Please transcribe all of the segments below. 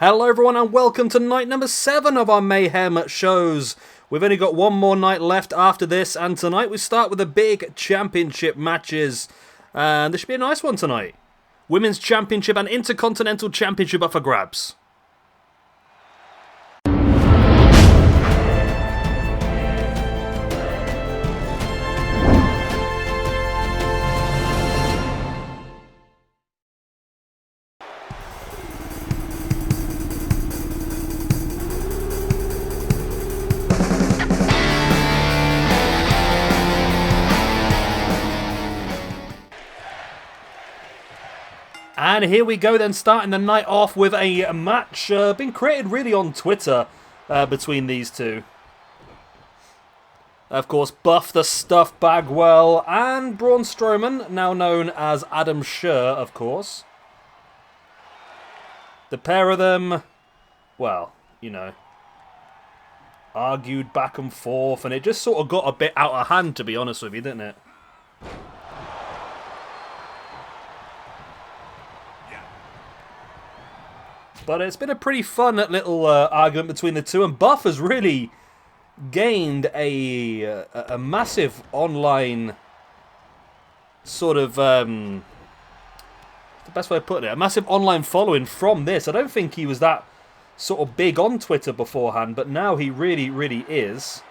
Hello everyone and welcome to night number 7 of our Mayhem shows. We've only got one more night left after this, and tonight we start with the big championship matches. And this should be a nice one tonight. Women's Championship and Intercontinental Championship up for grabs. And here we go then, starting the night off with a match being created really on Twitter between these two. Of course, Buff the Stuff Bagwell and Braun Strowman, now known as Adam Scherr, of course. The pair of them, well, you know, argued back and forth, and it just sort of got a bit out of hand, to be honest with you, didn't it? But it's been a pretty fun little argument between the two, and Buff has really gained a massive online sort of, the best way of putting it, a massive online following from this. I don't think he was that sort of big on Twitter beforehand, but now he really, really is.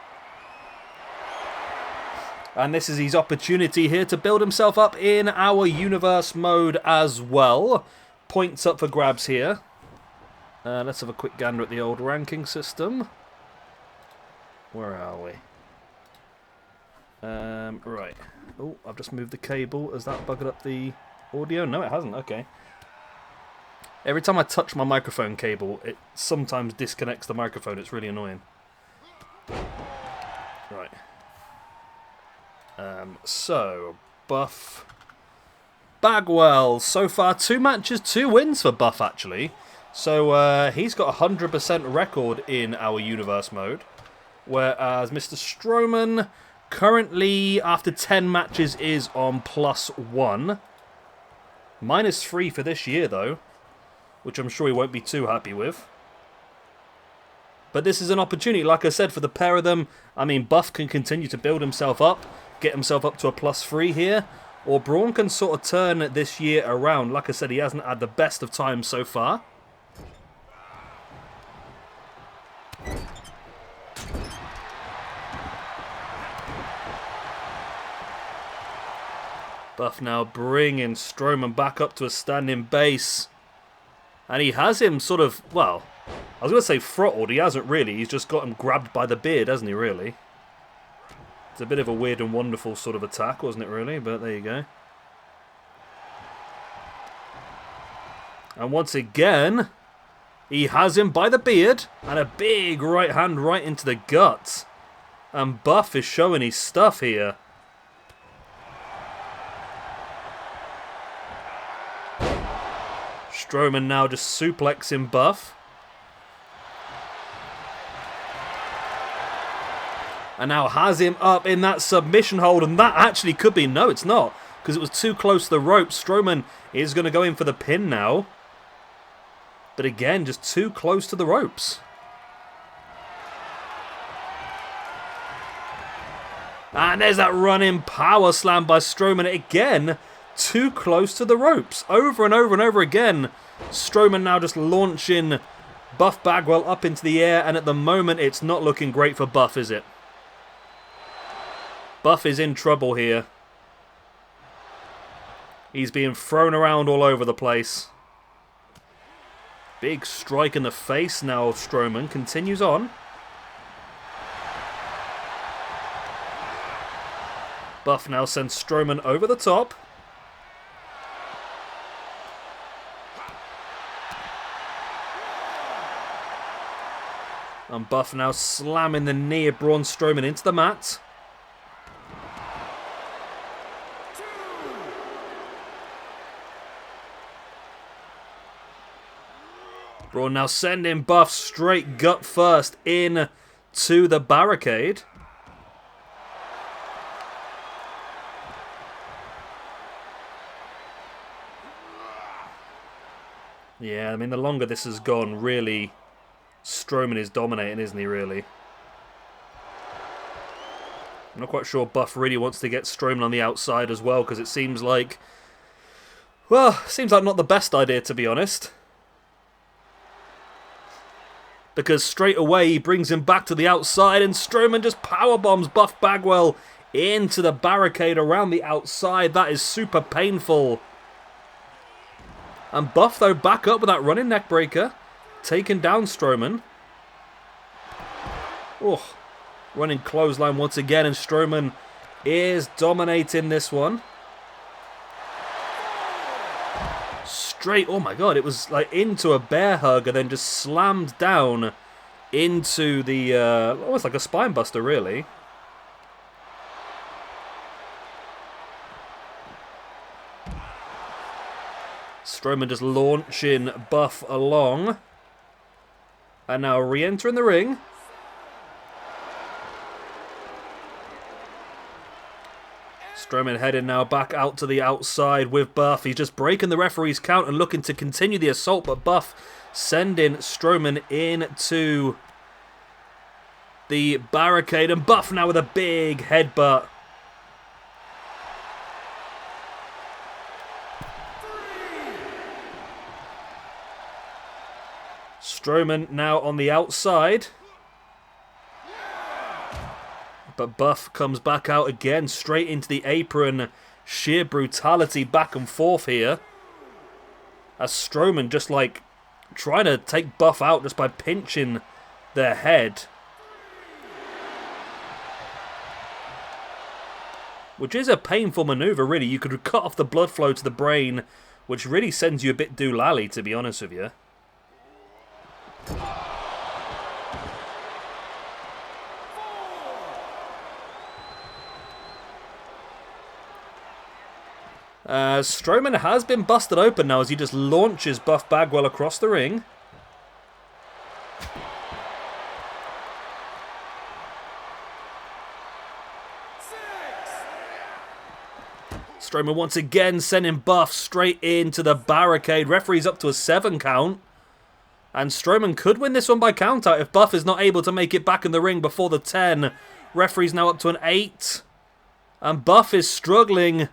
And this is his opportunity here to build himself up in our universe mode as well. Points up for grabs here. Let's have a quick gander at the old ranking system. Where are we? Right. Oh, I've just moved the cable. Has that buggered up the audio? No, it hasn't. Okay. Every time I touch my microphone cable, it sometimes disconnects the microphone. It's really annoying. Right. So, Buff Bagwell. So far, 2 matches, 2 wins for Buff, actually. So he's got a 100% record in our universe mode, whereas Mr. Strowman currently, after 10 matches, is on +1. -3 for this year, though, which I'm sure he won't be too happy with. But this is an opportunity, like I said, for the pair of them. I mean, Buff can continue to build himself up, get himself up to a +3 here, or Braun can sort of turn this year around. Like I said, he hasn't had the best of times so far. Buff now bringing Strowman back up to a standing base. And he has him sort of, well, I was going to say throttled. He hasn't really. He's just got him grabbed by the beard, hasn't he, really? It's a bit of a weird and wonderful sort of attack, wasn't it, really? But there you go. And once again, he has him by the beard. And a big right hand right into the gut. And Buff is showing his stuff here. Strowman now just suplexing Buff. And now has him up in that submission hold. And that actually could be... No, it's not. Because it was too close to the ropes. Strowman is going to go in for the pin now. But again, just too close to the ropes. And there's that running power slam by Strowman again. Too close to the ropes. Over and over and over again. Strowman now just launching Buff Bagwell up into the air. And at the moment, it's not looking great for Buff, is it? Buff is in trouble here. He's being thrown around all over the place. Big strike in the face now. Strowman continues on. Buff now sends Strowman over the top. And Buff now slamming the knee of Braun Strowman into the mat. Braun now sending Buff straight gut first in to the barricade. Yeah, I mean, the longer this has gone, really, Strowman is dominating, isn't he, really? I'm not quite sure Buff really wants to get Strowman on the outside as well, because it seems like... Well, seems like not the best idea, to be honest. Because straight away he brings him back to the outside, and Strowman just powerbombs Buff Bagwell into the barricade around the outside. That is super painful. And Buff, though, back up with that running neckbreaker. Taking down Strowman. Oh, running clothesline once again, and Strowman is dominating this one. Straight, oh my god, it was like into a bear hug and then just slammed down into the, almost like a spine buster, really. Strowman just launching Buff along. And now re-entering the ring. Strowman heading now back out to the outside with Buff. He's just breaking the referee's count and looking to continue the assault, but Buff sending Strowman into the barricade. And Buff now with a big headbutt. Strowman now on the outside. But Buff comes back out again, straight into the apron. Sheer brutality back and forth here. As Strowman just like trying to take Buff out just by pinching their head. Which is a painful maneuver, really. You could cut off the blood flow to the brain, which really sends you a bit doolally, to be honest with you. Strowman has been busted open now as he just launches Buff Bagwell across the ring. Strowman once again sending Buff straight into the barricade. Referee's up to a 7 count. And Strowman could win this one by countout if Buff is not able to make it back in the ring before the 10. Referee's now up to an 8. And Buff is struggling.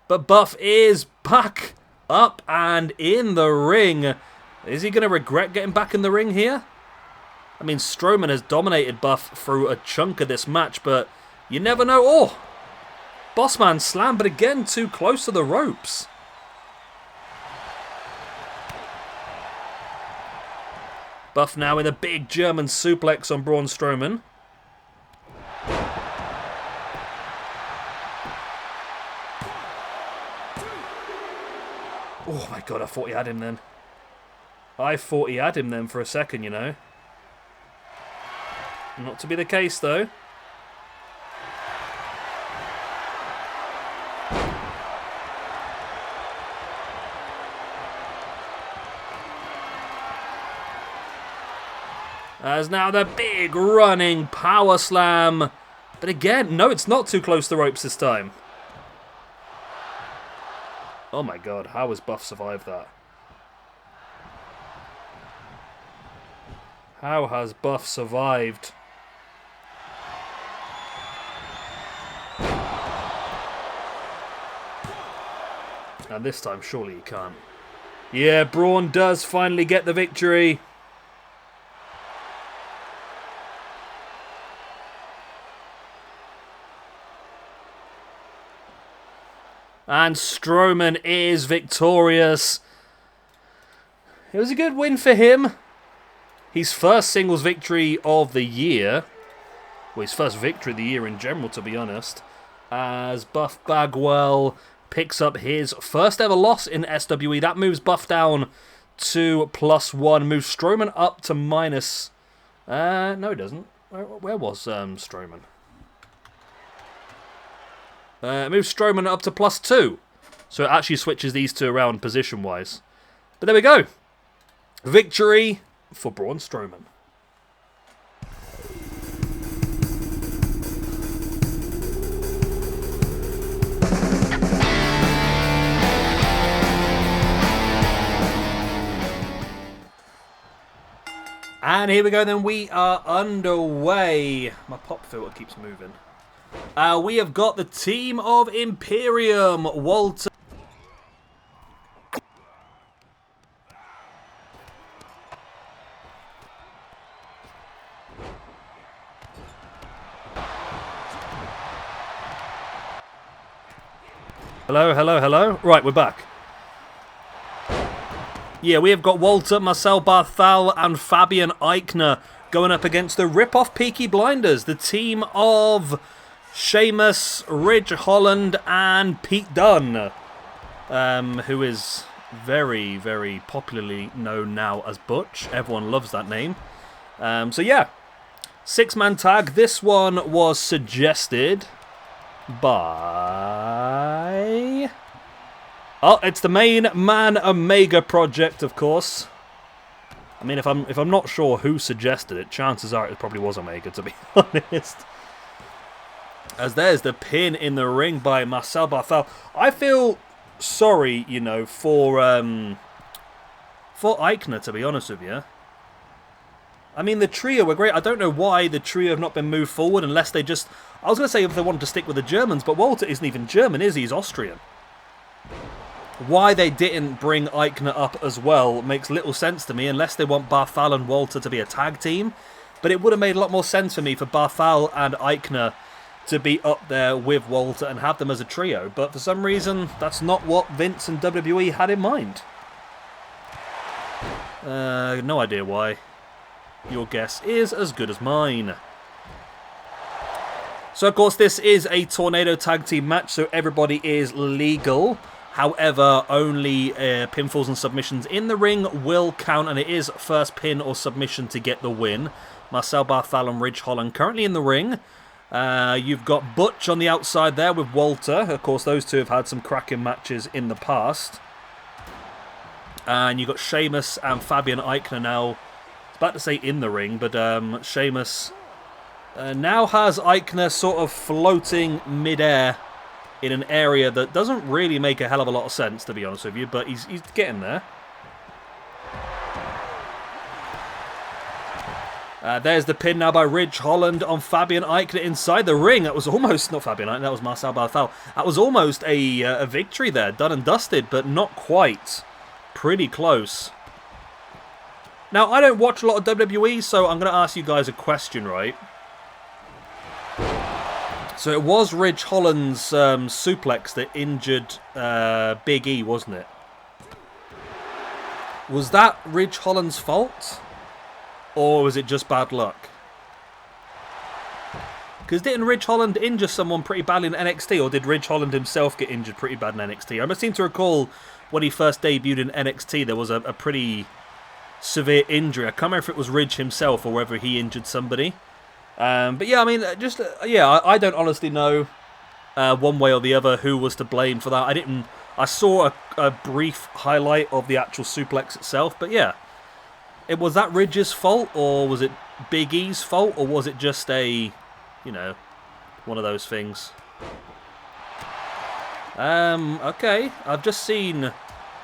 But Buff is back up and in the ring. Is he going to regret getting back in the ring here? I mean, Strowman has dominated Buff through a chunk of this match, but you never know. Oh! Bossman slam, but again, too close to the ropes. Buff now with a big German suplex on Braun Strowman. Oh my god, I thought he had him then. I thought he had him then for a second, you know. Not to be the case, though. As now the big running power slam. But again, no, it's not too close to the ropes this time. Oh my god, how has Buff survived that? How has Buff survived? And this time, surely he can't. Yeah, Braun does finally get the victory. And Strowman is victorious. It was a good win for him. His first singles victory of the year. Well, his first victory of the year in general, to be honest. As Buff Bagwell picks up his first ever loss in SWE. That moves Buff down to +1. Moves Strowman up to minus... no, it doesn't. Where was Strowman? Moves Strowman up to +2. So it actually switches these two around position-wise. But there we go. Victory for Braun Strowman. And here we go then, we are underway. My pop filter keeps moving. We have got the team of Imperium, Walter. Hello, hello, hello. Right, we're back. Yeah, we have got Walter, Marcel Barthal, and Fabian Eichner going up against the rip-off Peaky Blinders, the team of Shamus, Ridge Holland, and Pete Dunne, who is very, very popularly known now as Butch. Everyone loves that name. So yeah, 6-man tag. This one was suggested by... Oh, it's the Main Man Omega project, of course. I mean, if I'm not sure who suggested it, chances are it probably was Omega, to be honest. As there's the pin in the ring by Marcel Barthel. I feel sorry, you know, for Eichner, to be honest with you. I mean, the trio were great. I don't know why the trio have not been moved forward unless they just... I was going to say if they wanted to stick with the Germans, but Walter isn't even German, is he? He's Austrian. Why they didn't bring Eichner up as well makes little sense to me, unless they want Barthal and Walter to be a tag team. But it would have made a lot more sense for me for Barthal and Eichner to be up there with Walter and have them as a trio. But for some reason, that's not what Vince and WWE had in mind. No idea why. Your guess is as good as mine. So, of course, this is a Tornado Tag Team match, so everybody is legal. However, only pinfalls and submissions in the ring will count, and it is first pin or submission to get the win. Marcel Barthal and Ridge Holland currently in the ring. You've got Butch on the outside there with Walter. Of course, those two have had some cracking matches in the past. And you've got Shamus and Fabian Eichner now. I was about to say in the ring, but Shamus now has Eichner sort of floating mid-air in an area that doesn't really make a hell of a lot of sense, to be honest with you, but he's getting there. There's the pin now by Ridge Holland on Fabian Eichner inside the ring. That was almost, not Fabian Eichner, that was Marcel Barthel. That was almost a victory there, done and dusted, but not quite. Pretty close. Now, I don't watch a lot of WWE, so I'm going to ask you guys a question, right? So it was Ridge Holland's suplex that injured Big E, wasn't it? Was that Ridge Holland's fault? Or was it just bad luck? Because didn't Ridge Holland injure someone pretty badly in NXT? Or did Ridge Holland himself get injured pretty bad in NXT? I seem to recall when he first debuted in NXT, there was a pretty severe injury. I can't remember if it was Ridge himself or whether he injured somebody. But yeah, I mean, I don't honestly know one way or the other who was to blame for that. I saw a brief highlight of the actual suplex itself, but yeah, was that Ridge's fault, or was it Big E's fault, or was it just a, you know, one of those things? Okay, I've just seen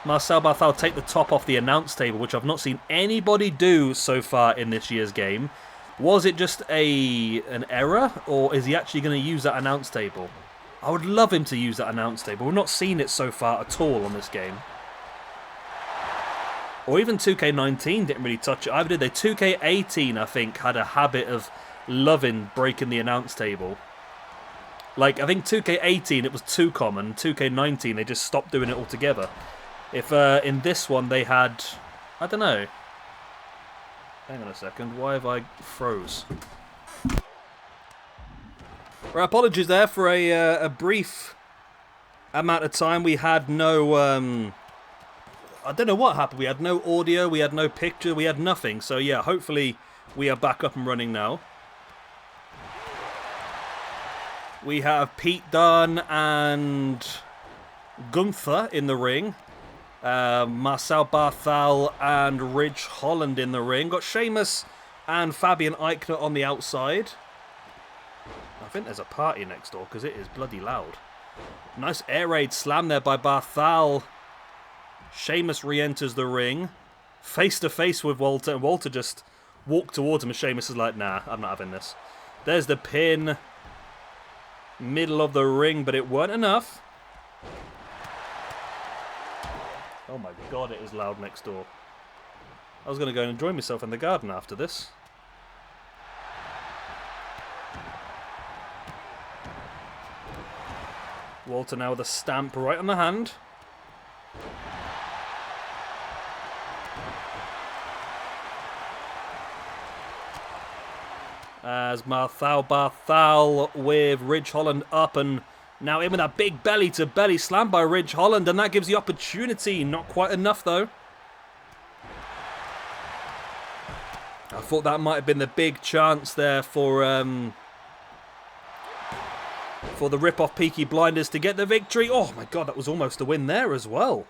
Marcel Barthel take the top off the announce table, which I've not seen anybody do so far in this year's game. Was it just an error, or is he actually going to use that announce table? I would love him to use that announce table. We've not seen it so far at all on this game. Or even 2K19 didn't really touch it either, did they? 2K18, I think, had a habit of loving breaking the announce table. Like, I think 2K18, it was too common. 2K19, they just stopped doing it altogether. If in this one they had... I don't know. Hang on a second, why have I froze? Right, apologies there for a brief amount of time. We had no... I don't know what happened. We had no audio, we had no picture, we had nothing. So yeah, hopefully we are back up and running now. We have Pete Dunne and Gunther in the ring. Marcel Barthel and Ridge Holland in the ring. Got Shamus and Fabian Eichner on the outside. I think there's a party next door because it is bloody loud. Nice air raid slam there by Barthel. Shamus re-enters the ring. Face to face with Walter, and Walter just walk towards him, and Shamus is like, nah, I'm not having this. There's the pin. Middle of the ring, but it weren't enough. Oh my god, it is loud next door. I was going to go and enjoy myself in the garden after this. Walter now with a stamp right on the hand. As Barthal with Ridge Holland up, and now in with that big belly-to-belly slam by Ridge Holland, and that gives the opportunity. Not quite enough, though. I thought that might have been the big chance there for the rip-off Peaky Blinders to get the victory. Oh my god, that was almost a win there as well.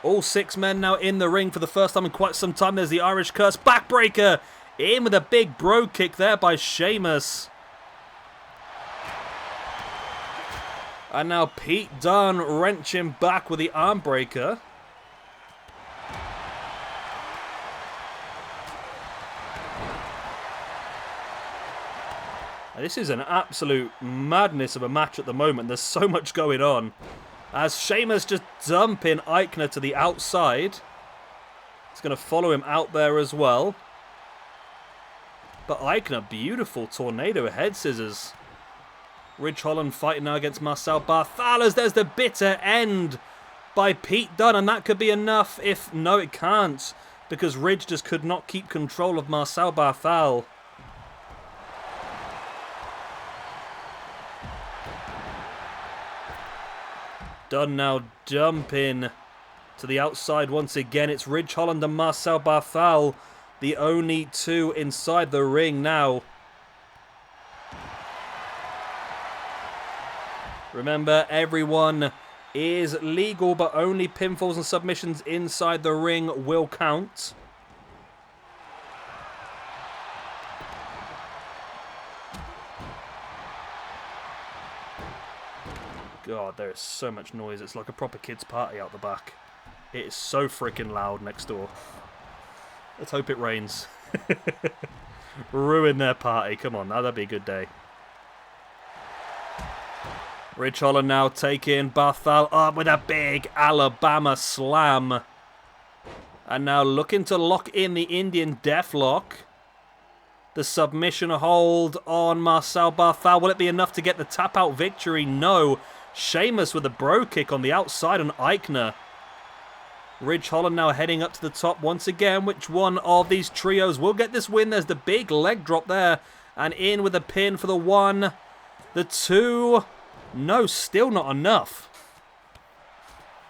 All 6 men now in the ring for the first time in quite some time. There's the Irish Curse backbreaker. In with a big bro kick there by Shamus. And now Pete Dunne wrenching back with the arm breaker. This is an absolute madness of a match at the moment. There's so much going on. As Shamus just dumping Eichner to the outside. It's going to follow him out there as well. But Eichner, beautiful tornado head scissors. Ridge Holland fighting now against Marcel Barthal. There's the bitter end by Pete Dunne. And that could be enough. If no, it can't. Because Ridge just could not keep control of Marcel Barthal. Dunne now dumping to the outside once again. It's Ridge Holland and Marcel Barthal, the only 2 inside the ring now. Remember, everyone is legal, but only pinfalls and submissions inside the ring will count. God, there is so much noise. It's like a proper kids' party out the back. It is so freaking loud next door. Let's hope it rains. Ruin their party. Come on, that'd be a good day. Ridge Holland now taking Barthal up with a big Alabama slam. And now looking to lock in the Indian Deathlock. The submission hold on Marcel Barthal. Will it be enough to get the tap-out victory? No. Shamus with a bro kick on the outside on Eichner. Ridge Holland now heading up to the top once again. Which one of these trios will get this win? There's the big leg drop there. And in with a pin for the 1. The 2. No, still not enough.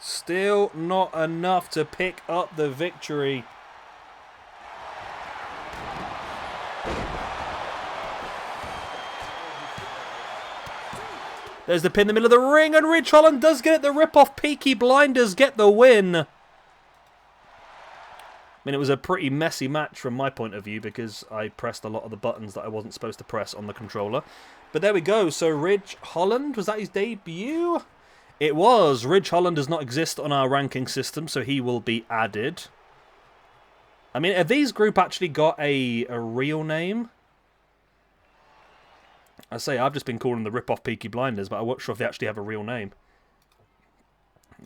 Still not enough to pick up the victory. There's the pin in the middle of the ring, and Ridge Holland does get it. The rip-off Peaky Blinders get the win. I mean, it was a pretty messy match from my point of view because I pressed a lot of the buttons that I wasn't supposed to press on the controller. But there we go. So Ridge Holland, was that his debut? It was. Ridge Holland does not exist on our ranking system, so he will be added. I mean, have these group actually got a real name? I say, I've just been calling them the rip-off Peaky Blinders, but I'm not sure if they actually have a real name.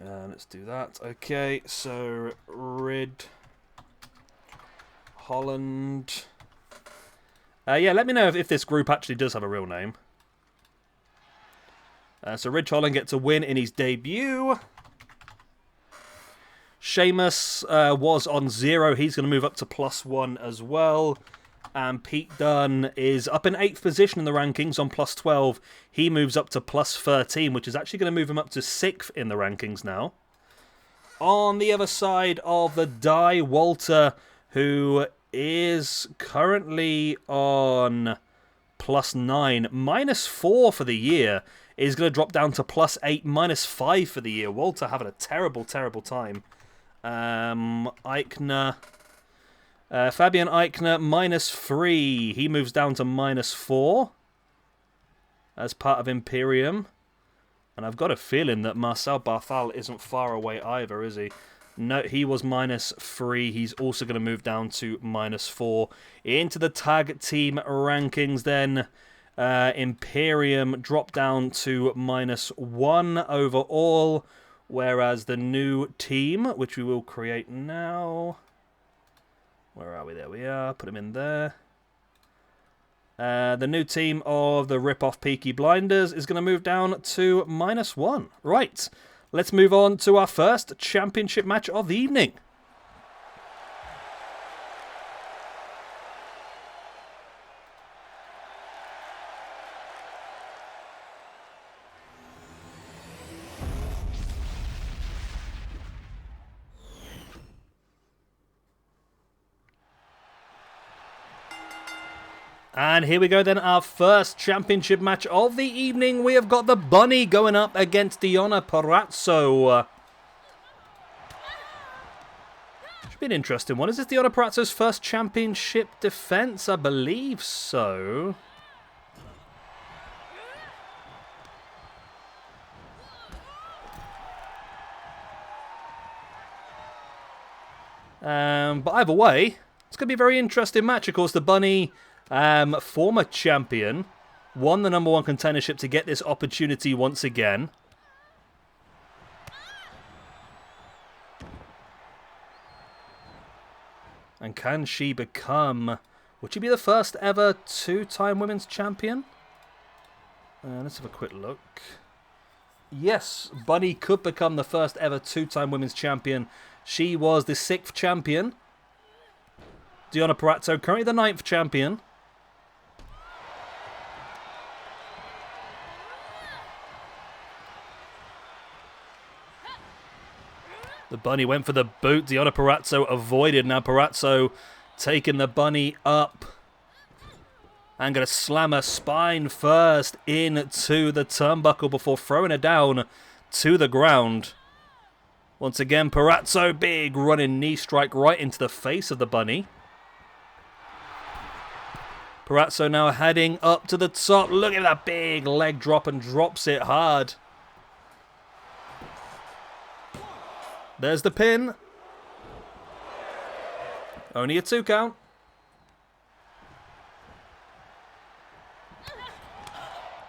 Let's do that. Okay, so Ridge Holland. Yeah, let me know if this group actually does have a real name. So Ridge Holland gets a win in his debut. Shamus was on 0. He's going to move up to +1 as well. And Pete Dunne is up in 8th position in the rankings on +12. He moves up to +13, which is actually going to move him up to 6th in the rankings now. On the other side of the die, Walter, who is currently on +9, -4 for the year, is going to drop down to +8, -5 for the year. Walter having a terrible, terrible time. Eichner... Fabian Eichner, -3. He moves down to -4 as part of Imperium. And I've got a feeling that Marcel Barthal isn't far away either, is he? No, he was -3. He's also going to move down to -4. Into the tag team rankings then. Imperium dropped down to -1 overall. Whereas the new team, which we will create now... Where are we? There we are. Put him in there. The new team of the Rip-Off Peaky Blinders is going to move down to -1. Right. Let's move on to our first championship match of the evening. And here we go then, our first championship match of the evening. We have got the Bunny going up against Deonna Purrazzo. Should be an interesting one. Is this Deonna Purrazzo's first championship defense? I believe so. But either way, it's going to be a very interesting match. Of course, the Bunny... former champion, won the #1 contendership to get this opportunity once again. And can she become... Would she be the first ever 2-time women's champion? Let's have a quick look. Yes, Bunny could become the first ever 2-time women's champion. She was the 6th champion. Deonna Purrazzo, currently the 9th champion. The Bunny went for the boot. Deonna Purrazzo avoided. Now Purrazzo taking the Bunny up. And going to slam her spine first into the turnbuckle before throwing her down to the ground. Once again, Purrazzo, big running knee strike right into the face of the Bunny. Purrazzo now heading up to the top. Look at that big leg drop and drops it hard. There's the pin. Only a 2 count.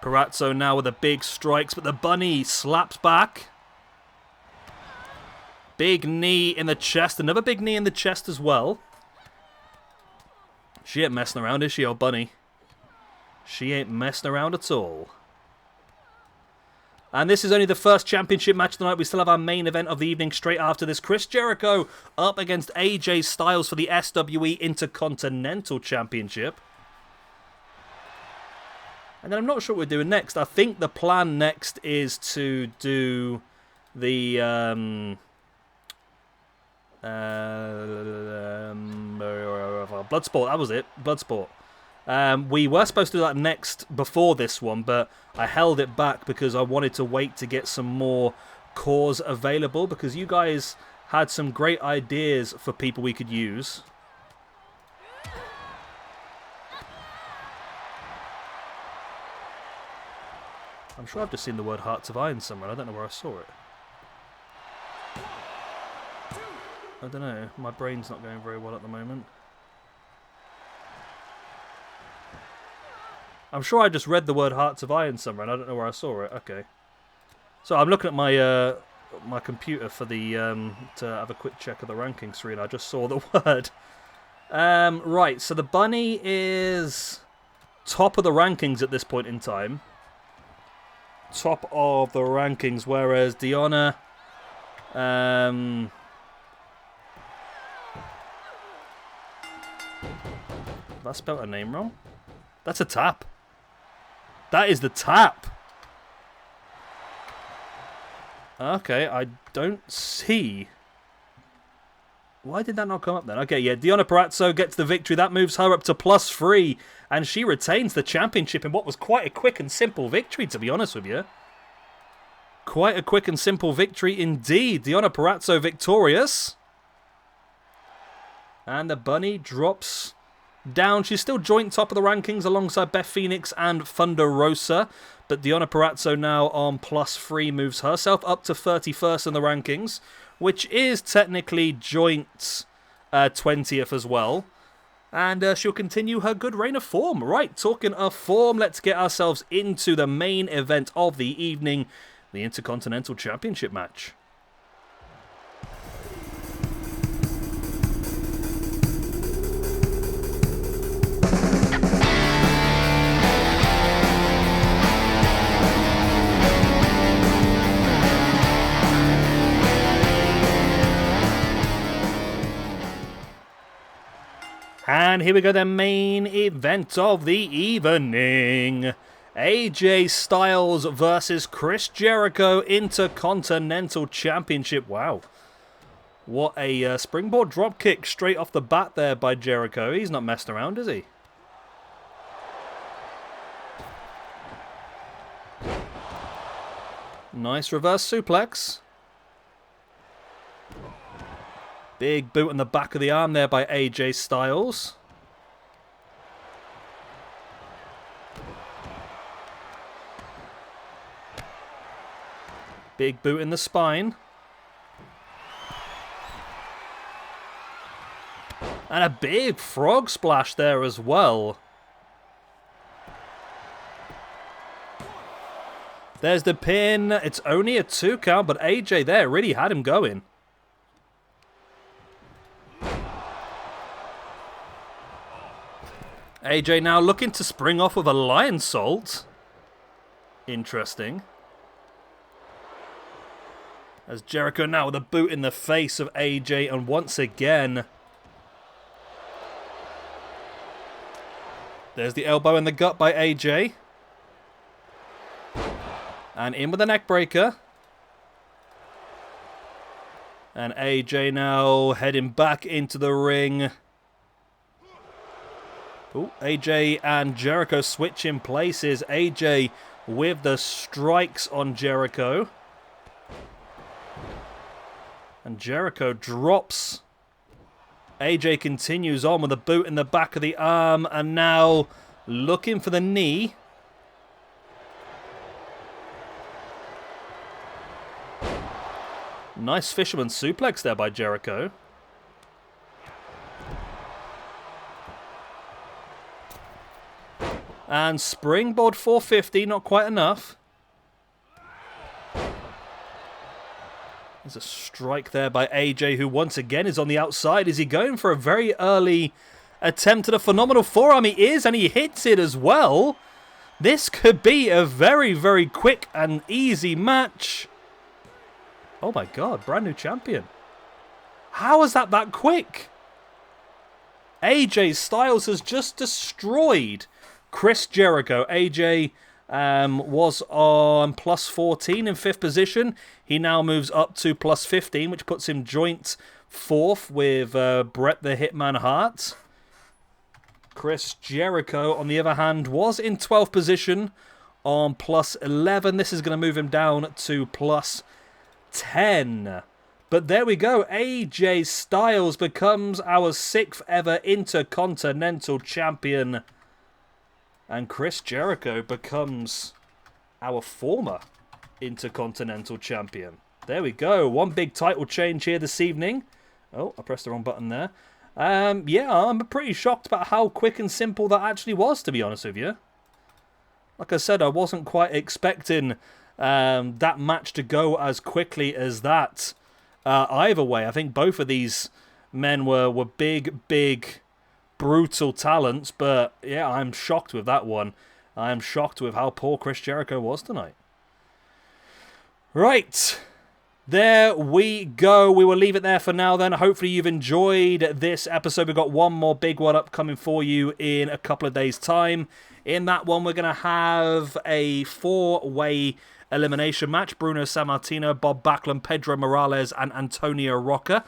Purrazzo now with the big strikes, but the Bunny slaps back. Big knee in the chest. Another big knee in the chest as well. She ain't messing around, is she, old Bunny? She ain't messing around at all. And this is only the first championship match tonight. We still have our main event of the evening straight after this. Chris Jericho up against AJ Styles for the SWE Intercontinental Championship. And then I'm not sure what we're doing next. I think the plan next is to do the... Bloodsport, that was it. Bloodsport. We were supposed to do that next before this one, but I held it back because I wanted to wait to get some more cores available, because you guys had some great ideas for people we could use. I'm sure I've just seen the word Hearts of Iron somewhere. I don't know where I saw it. I don't know. My brain's not going very well at the moment. I'm sure I just read the word Hearts of Iron somewhere, and I don't know where I saw it. Okay. So I'm looking at my my computer for the to have a quick check of the rankings screen. I just saw the word. Right. So the Bunny is top of the rankings at this point in time. Top of the rankings, whereas Deonna, have I spelled her name wrong? That's a tap. That is the tap. Okay, I don't see. Why did that not come up then? Okay, yeah, Deonna Purrazzo gets the victory. That moves her up to +3, and she retains the championship in what was quite a quick and simple victory, to be honest with you. Quite a quick and simple victory indeed. Deonna Purrazzo victorious. And the Bunny drops down. She's still joint top of the rankings alongside Beth Phoenix and Thunder Rosa. But Deonna Purrazzo now on +3 moves herself up to 31st in the rankings. which is technically joint 20th as well. And she'll continue her good reign of form. Right, talking of form, let's get ourselves into the main event of the evening, the Intercontinental Championship match. And here we go, the main event of the evening. AJ Styles versus Chris Jericho Intercontinental Championship. Wow. What a springboard dropkick straight off the bat there by Jericho. He's not messed around, is he? Nice reverse suplex. Big boot in the back of the arm there by AJ Styles. Big boot in the spine. And a big frog splash there as well. There's the pin. It's only a 2 count, but AJ there really had him going. AJ now looking to spring off with a lion salt. Interesting. As Jericho now with a boot in the face of AJ, and once again, there's the elbow in the gut by AJ. And in with the neck breaker. And AJ now heading back into the ring. Ooh, AJ and Jericho switching places. AJ with the strikes on Jericho. And Jericho drops. AJ continues on with a boot in the back of the arm. And now looking for the knee. Nice fisherman suplex there by Jericho. And springboard 450, not quite enough. There's a strike there by AJ, who once again is on the outside. Is he going for a very early attempt at a phenomenal forearm? He is, and he hits it as well. This could be a very, very quick and easy match. Oh my god, brand new champion. How is that quick? AJ Styles has just destroyed Chris Jericho. AJ was on plus 14 in 5th position. He now moves up to plus 15, which puts him joint 4th with Bret the Hitman Hart. Chris Jericho, on the other hand, was in 12th position on plus 11. This is going to move him down to plus 10. But there we go. AJ Styles becomes our 6th ever Intercontinental Champion. And Chris Jericho becomes our former Intercontinental Champion. There we go. One big title change here this evening. Oh, I pressed the wrong button there. Yeah, I'm pretty shocked about how quick and simple that actually was, to be honest with you. Like I said, I wasn't quite expecting that match to go as quickly as that. Either way, I think both of these men were big, brutal talents, but yeah, I'm shocked with that one. I'm shocked with how poor Chris Jericho was tonight. Right, there we go. We will leave it there for now then. Hopefully you've enjoyed this episode. We've got one more big one upcoming for you in a couple of days' time. In that one, we're going to have a 4-way elimination match. Bruno Sammartino, Bob Backlund, Pedro Morales, and Antonio Rocca.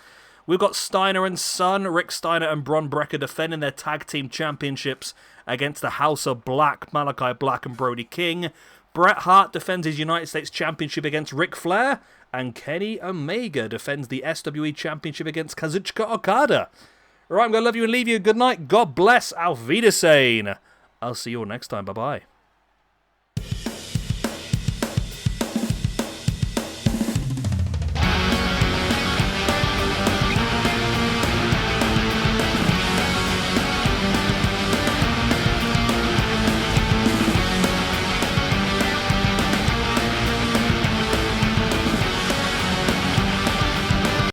We've got Steiner and Son, Rick Steiner and Bron Breakker defending their tag team championships against the House of Black, Malachi Black and Brody King. Bret Hart defends his United States Championship against Ric Flair. And Kenny Omega defends the SWE Championship against Kazuchika Okada. Right, I'm going to love you and leave you. Good night. God bless. Auf Wiedersehen. I'll see you all next time. Bye-bye.